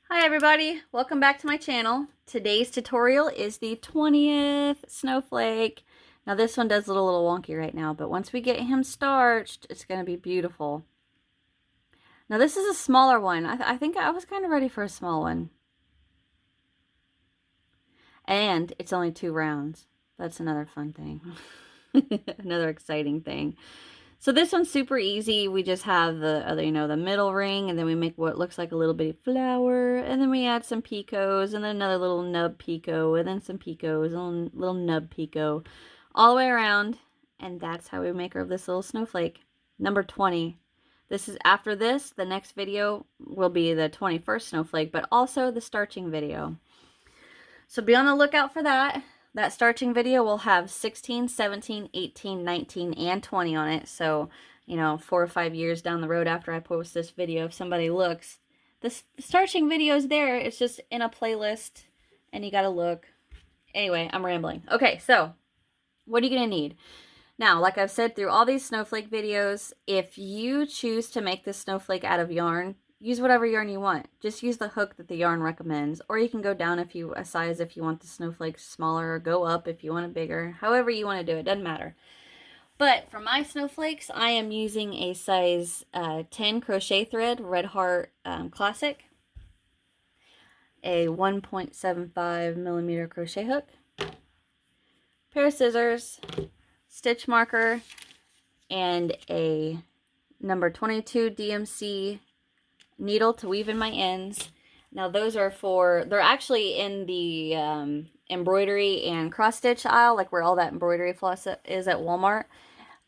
Hi everybody, welcome back to my channel. Today's tutorial is the 20th snowflake. Now this one does look a little wonky right now, but once we get him starched, it's going to be beautiful. Now this is a smaller one. I think I was kind of ready for a small one. And it's only 2 rounds. That's another fun thing. Another exciting thing. So this one's super easy. We just have the other, the middle ring, and then we make what looks like a little bitty flower, and then we add some picots, and then another little nub picot, and then some picots, and a little nub picot, all the way around, and that's how we make this little snowflake. Number 20. This is after this. The next video will be the 21st snowflake, but also the starching video. So be on the lookout for that. That starching video will have 16, 17, 18, 19, and 20 on it. So, 4 or 5 years down the road after I post this video, if somebody looks, the starching video is there. It's just in a playlist, and you gotta look. Anyway, I'm rambling. Okay, so what are you gonna need? Now, like I've said through all these snowflake videos, if you choose to make this snowflake out of yarn, use whatever yarn you want. Just use the hook that the yarn recommends, or you can go down a size if you want the snowflake smaller, or go up if you want it bigger. However you want to do it, doesn't matter. But for my snowflakes, I am using a size 10 crochet thread, Red Heart Classic, a 1.75 millimeter crochet hook, pair of scissors, stitch marker, and a number 22 DMC needle to weave in my ends. Now those are they're actually in the embroidery and cross stitch aisle, like where all that embroidery floss is at Walmart.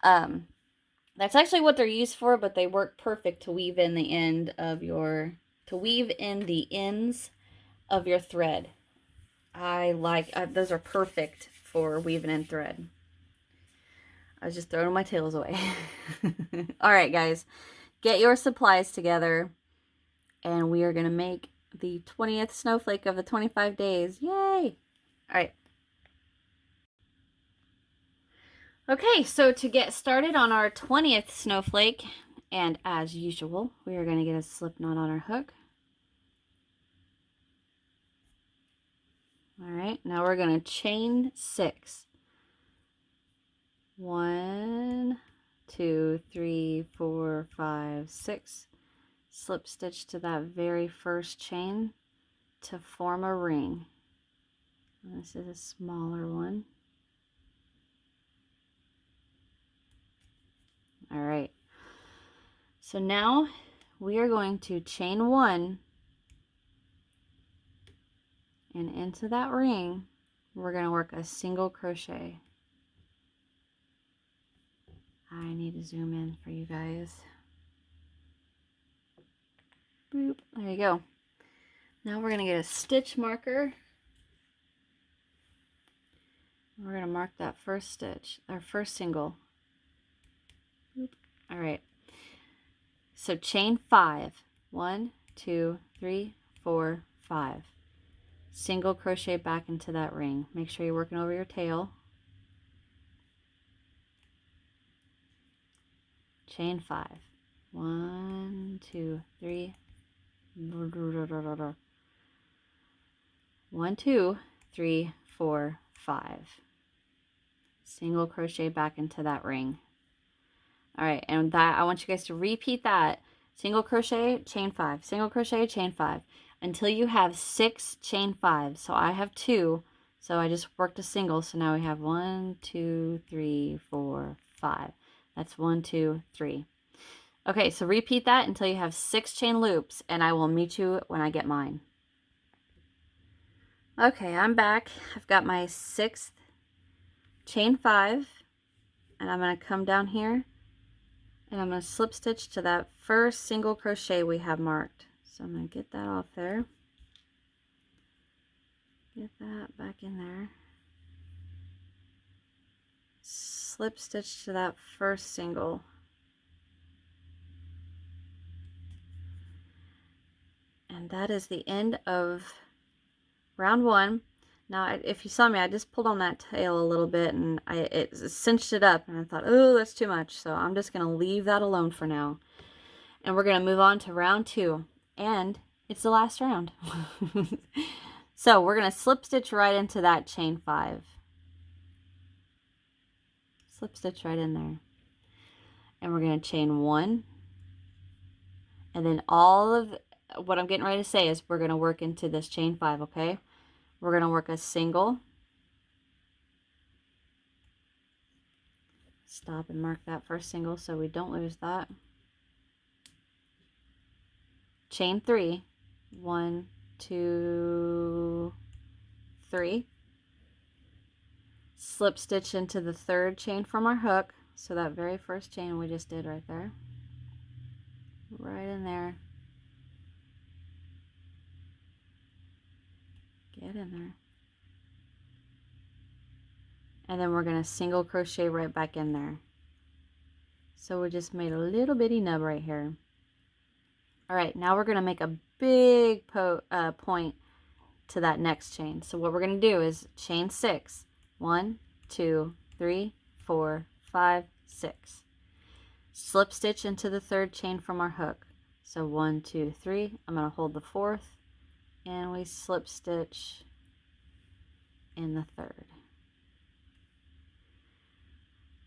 That's actually what they're used for, but they work perfect to weave in the ends of your thread. I like those are perfect for weaving in thread. I was just throwing my tails away. All right, guys, get your supplies together, and we are going to make the 20th snowflake of the 25 days. Yay! All right. Okay, so to get started on our 20th snowflake, and as usual, we are going to get a slip knot on our hook. All right, now we're going to chain 6. 1, 2, 3, 4, 5, 6. Slip stitch to that very first chain to form a ring. And this is a smaller one. All right. So now we are going to chain 1, and into that ring we're going to work a single crochet. I need to zoom in for you guys. Boop. There you go. Now we're going to get a stitch marker. We're going to mark that first stitch, our first single. Boop. All right. So chain 5. 1, 2, 3, 4, 5. Single crochet back into that ring. Make sure you're working over your tail. Chain 5. 1, 2, 3. 1, 2, 3, 4, 5. Single crochet back into that ring. All right, and that I want you guys to repeat that. Single crochet, chain 5. Single crochet, chain 5. Until you have 6 chain 5. So I have 2. So I just worked a single. So now we have 1, 2, 3, 4, 5. That's 1, 2, 3. Okay, so repeat that until you have 6 chain loops, and I will meet you when I get mine. Okay, I'm back. I've got my 6th chain 5, and I'm going to come down here, and I'm going to slip stitch to that first single crochet we have marked. So I'm going to get that off there. Get that back in there. Slip stitch to that first single. And that is the end of round 1. Now, if you saw me, I just pulled on that tail a little bit, and it cinched it up, and I thought, oh, that's too much. So I'm just going to leave that alone for now. And we're going to move on to round 2. And It's the last round. So we're going to slip stitch right into that chain 5. Slip stitch right in there. And we're going to chain 1. And then all of what I'm getting ready to say is we're going to work into this chain 5, okay? We're going to work a single. Stop and mark that first single so we don't lose that. Chain 3. 1, 2, 3. Slip stitch into the 3rd chain from our hook. So that very first chain we just did right there. Right in there. Get in there. And then we're going to single crochet right back in there. So we just made a little bitty nub right here. All right, now we're going to make a big point to that next chain. So what we're going to do is chain 6. 1, 2, 3, 4, 5, 6. Slip stitch into the 3rd chain from our hook. So 1, 2, 3. I'm going to hold the 4th, and we slip stitch in the 3rd.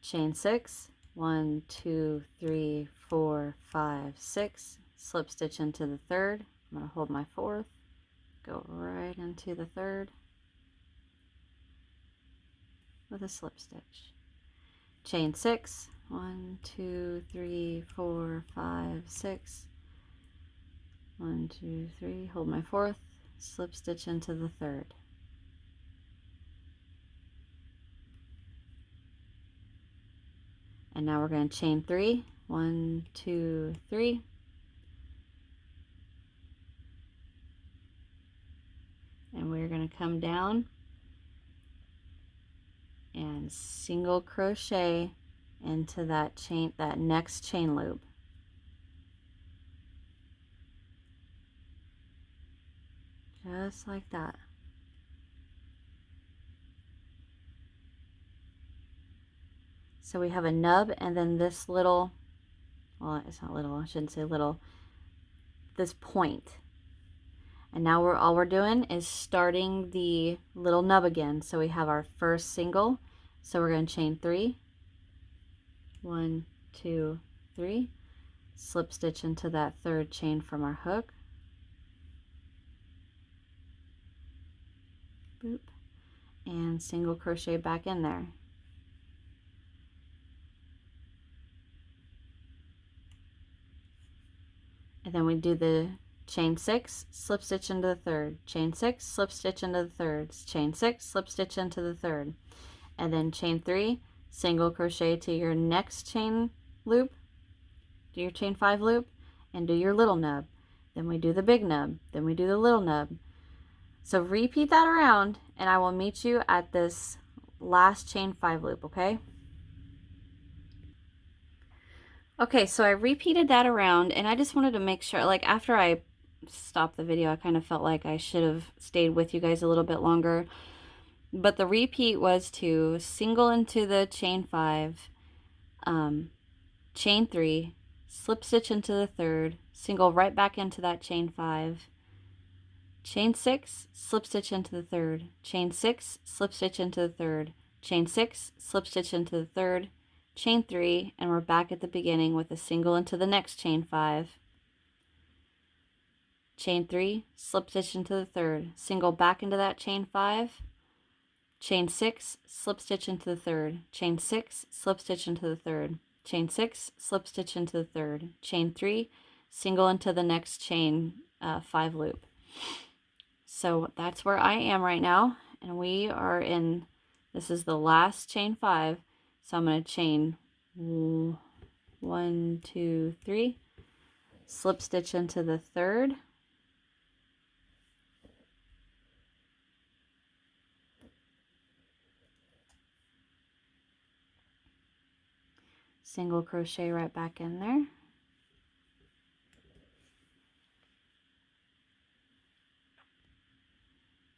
Chain 6. 1, 2, 3, 4, 5, 6. Slip stitch into the 3rd. I'm going to hold my 4th, go right into the 3rd with a slip stitch. Chain 6. 1, 2, 3, 4, 5, 6. 1, 2, 3. Hold my 4th, slip stitch into the 3rd. And now we're going to chain 3. 1, 2, 3. And we're going to come down and single crochet into that chain, that next chain loop. Just like that. So we have a nub and then this little, well, it's not little, I shouldn't say little, this point. And now all we're doing is starting the little nub again. So we have our first single. So we're going to chain 3. 1, 2, 3. Slip stitch into that 3rd chain from our hook. Boop. And single crochet back in there. And then we do the chain 6, slip stitch into the 3rd, chain 6, slip stitch into the 3rd, chain 6, slip stitch into the 3rd, and then chain 3, single crochet to your next chain loop, do your chain 5 loop, and do your little nub. Then we do the big nub, then we do the little nub. So repeat that around, and I will meet you at this last chain 5 loop, okay? Okay, so I repeated that around, and I just wanted to make sure, like after I stopped the video, I kind of felt like I should have stayed with you guys a little bit longer. But the repeat was to single into the chain 5, chain 3, slip stitch into the 3rd, single right back into that chain 5, chain 6, slip stitch into the 3rd, chain 6, slip stitch into the 3rd, chain 6, slip stitch into the 3rd, chain 3, and we're back at the beginning with a single into the next chain 5, chain 3, slip stitch into the 3rd, single back into that chain 5, chain 6, slip stitch into the 3rd, chain 6, slip stitch into the 3rd, chain 6, slip stitch into the 3rd, chain 3, single into the next chain 5 loop. So that's where I am right now, and we are in, this is the last chain 5, so I'm going to chain 1, 2, 3, slip stitch into the 3rd, single crochet right back in there,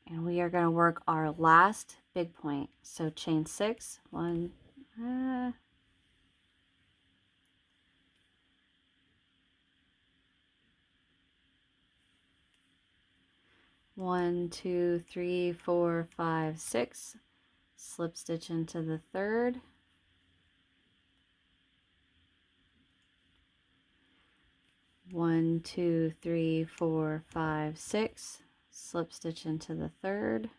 and we are going to work our last big point. So chain 6, 1, 1, 2, 3, 4, 5, 6, slip stitch into the third, one, 2, 3, 4, 5, 6, slip stitch into the third,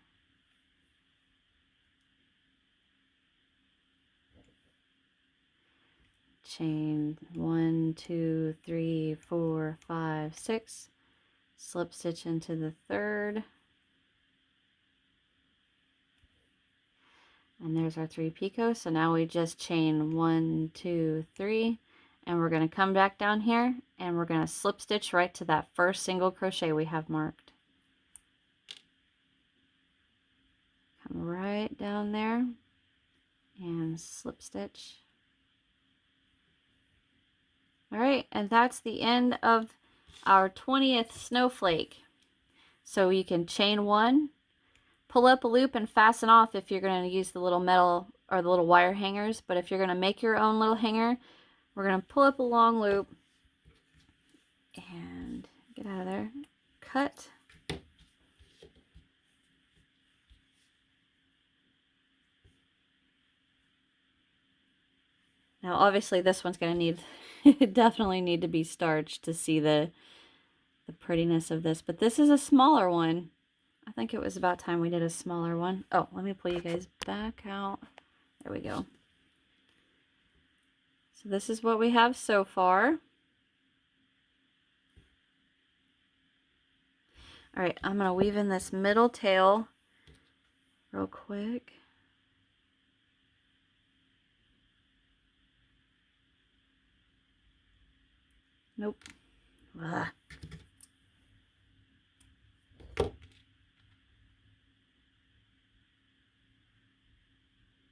chain 1, 2, 3, 4, 5, 6, slip stitch into the third, and there's our 3 picots. So now we just chain 1, 2, 3, and we're going to come back down here and we're going to slip stitch right to that first single crochet we have marked. Come right down there and slip stitch. All right, and that's the end of our 20th snowflake. So you can chain 1, pull up a loop and fasten off if you're going to use the little metal or the little wire hangers. But if you're going to make your own little hanger, we're going to pull up a long loop and get out of there, cut. Now obviously this one's going to need, definitely need to be starched to see the prettiness of this, but this is a smaller one. I think it was about time we did a smaller one. Oh, let me pull you guys back out. There we go. So this is what we have so far. All right, I'm going to weave in this middle tail real quick. Nope. Ugh.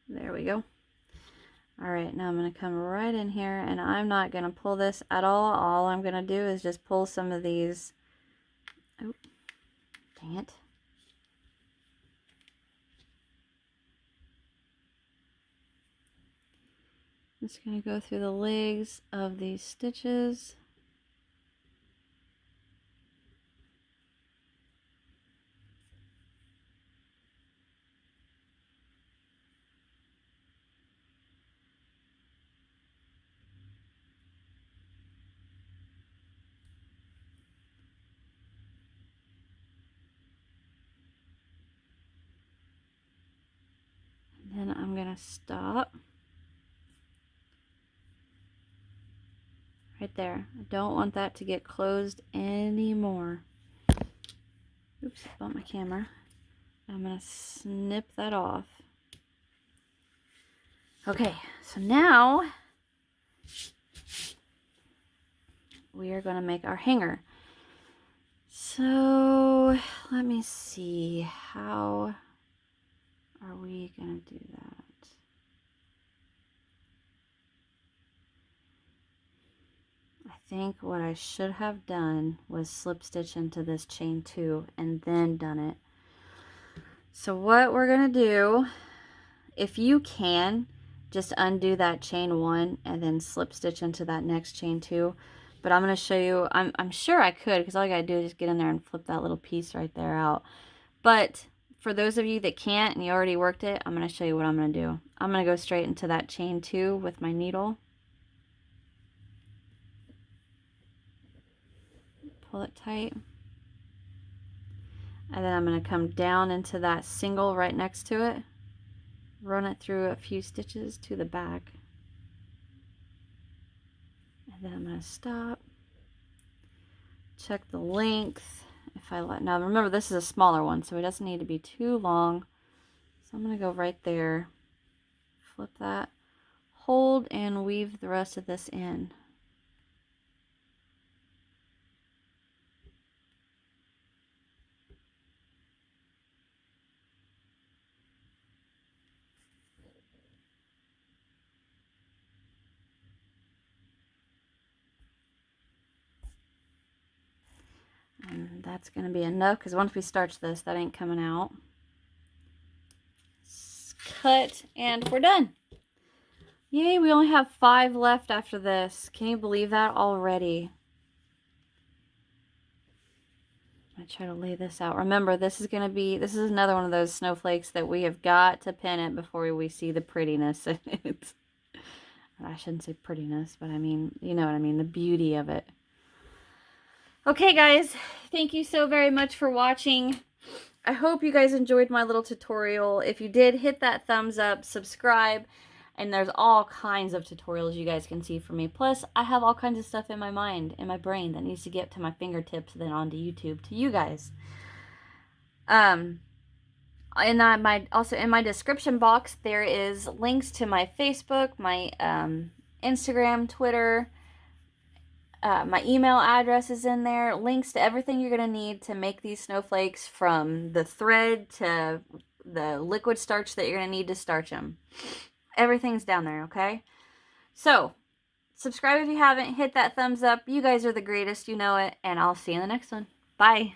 There we go. All right, now I'm going to come right in here, and I'm not going to pull this at all. All I'm going to do is just pull some of these. Oh, dang it. I'm just going to go through the legs of these stitches. And then I'm going to stop right there. I don't want that to get closed anymore. Oops, bumped my camera. I'm going to snip that off. Okay, so now we are going to make our hanger. So let me see, how are we going to do that? I think what I should have done was slip stitch into this chain 2 and then done it. So what we're going to do, if you can, just undo that chain 1 and then slip stitch into that next chain 2. But I'm going to show you, I'm sure I could, because all you got to do is just get in there and flip that little piece right there out. But for those of you that can't and you already worked it, I'm going to show you what I'm going to do. I'm going to go straight into that chain 2 with my needle. Pull it tight. And then I'm going to come down into that single right next to it. Run it through a few stitches to the back. And then I'm going to stop. Check the length. If I let, now remember this is a smaller one, so it doesn't need to be too long. So I'm going to go right there. Flip that. Hold and weave the rest of this in. And that's going to be enough, because once we starch this, that ain't coming out. Cut, and we're done. Yay, we only have 5 left after this. Can you believe that already? I try to lay this out. Remember, this is another one of those snowflakes that we have got to pin it before we see the prettiness in it. I shouldn't say prettiness, but I mean, you know what I mean, the beauty of it. Okay, guys, thank you so very much for watching. I hope you guys enjoyed my little tutorial. If you did, hit that thumbs up, subscribe, and there's all kinds of tutorials you guys can see from me. Plus, I have all kinds of stuff in my mind, in my brain, that needs to get to my fingertips, then onto YouTube to you guys. Also in my description box, there is links to my Facebook, my Instagram, Twitter. My email address is in there. Links to everything you're going to need to make these snowflakes, from the thread to the liquid starch that you're going to need to starch them. Everything's down there, okay? So, subscribe if you haven't. Hit that thumbs up. You guys are the greatest. You know it. And I'll see you in the next one. Bye.